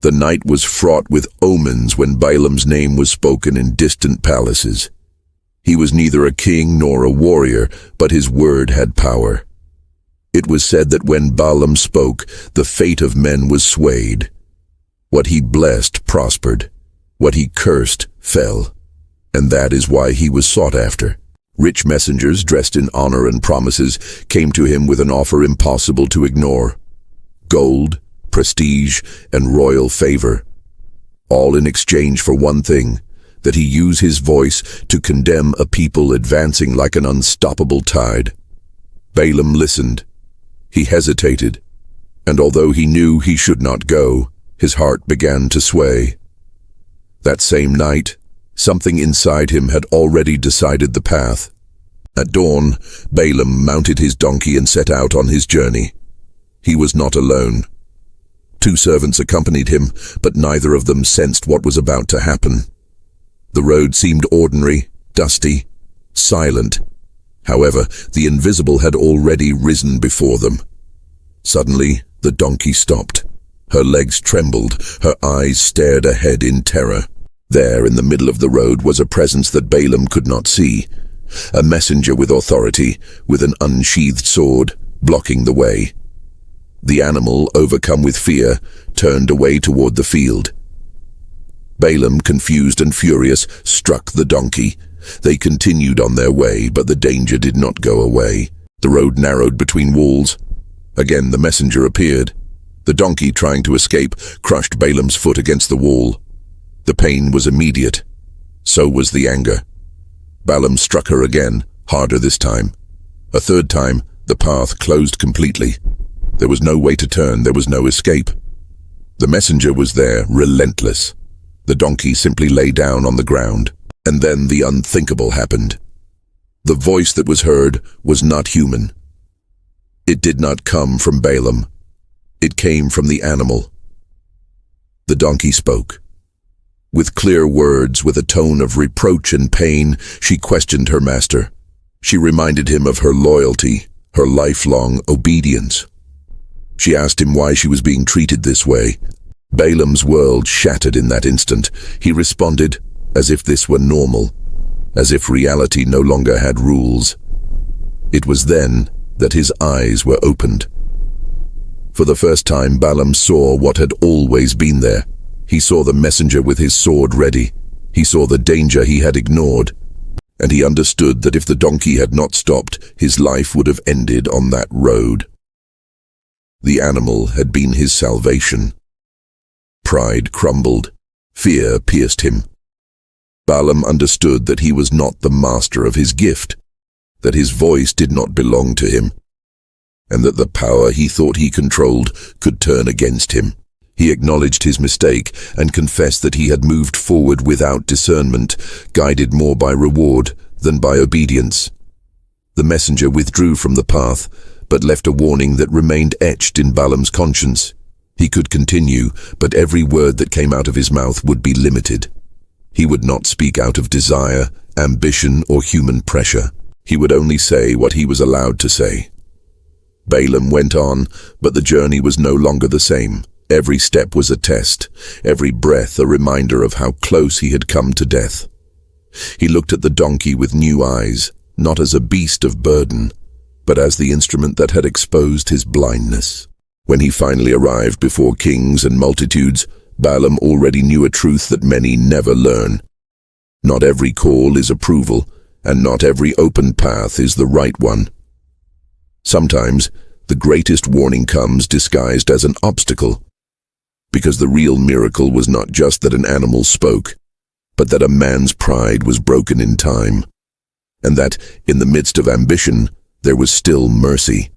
The night was fraught with omens when Balaam's name was spoken in distant palaces. He was neither a king nor a warrior, but his word had power. It was said that when Balaam spoke, the fate of men was swayed. What he blessed prospered. What he cursed fell. And that is why he was sought after. Rich messengers dressed in honor and promises came to him with an offer impossible to ignore. Gold, prestige, and royal favor. All in exchange for one thing, that he use his voice to condemn a people advancing like an unstoppable tide. Balaam listened. He hesitated, and although he knew he should not go, his heart began to sway. That same night, something inside him had already decided the path. At dawn, Balaam mounted his donkey and set out on his journey. He was not alone. 2 servants accompanied him, but neither of them sensed what was about to happen. The road seemed ordinary, dusty, silent. However, the invisible had already risen before them. Suddenly, the donkey stopped. Her legs trembled, her eyes stared ahead in terror. There, in the middle of the road, was a presence that Balaam could not see. A messenger with authority, with an unsheathed sword, blocking the way. The animal, overcome with fear, turned away toward the field. Balaam, confused and furious, struck the donkey. They continued on their way, but the danger did not go away. The road narrowed between walls. Again the messenger appeared. The donkey, trying to escape, crushed Balaam's foot against the wall. The pain was immediate. So was the anger. Balaam struck her again, harder this time. A third time, the path closed completely. There was no way to turn, there was no escape. The messenger was there, relentless. The donkey simply lay down on the ground. And then the unthinkable happened. The voice that was heard was not human. It did not come from Balaam. It came from the animal. The donkey spoke. With clear words, with a tone of reproach and pain, she questioned her master. She reminded him of her loyalty, her lifelong obedience. She asked him why she was being treated this way. Balaam's world shattered in that instant. He responded, as if this were normal, as if reality no longer had rules. It was then that his eyes were opened. For the first time, Balaam saw what had always been there. He saw the messenger with his sword ready. He saw the danger he had ignored. And he understood that if the donkey had not stopped, his life would have ended on that road. The animal had been his salvation. Pride crumbled. Fear pierced him. Balaam understood that he was not the master of his gift, that his voice did not belong to him, and that the power he thought he controlled could turn against him. He acknowledged his mistake and confessed that he had moved forward without discernment, guided more by reward than by obedience. The messenger withdrew from the path, but left a warning that remained etched in Balaam's conscience. He could continue, but every word that came out of his mouth would be limited. He would not speak out of desire, ambition, or human pressure. He would only say what he was allowed to say. Balaam went on, but the journey was no longer the same. Every step was a test, every breath a reminder of how close he had come to death. He looked at the donkey with new eyes, not as a beast of burden, but as the instrument that had exposed his blindness. When he finally arrived before kings and multitudes, Balaam already knew a truth that many never learn. Not every call is approval, and not every open path is the right one. Sometimes, the greatest warning comes disguised as an obstacle, because the real miracle was not just that an animal spoke, but that a man's pride was broken in time, and that, in the midst of ambition, there was still mercy.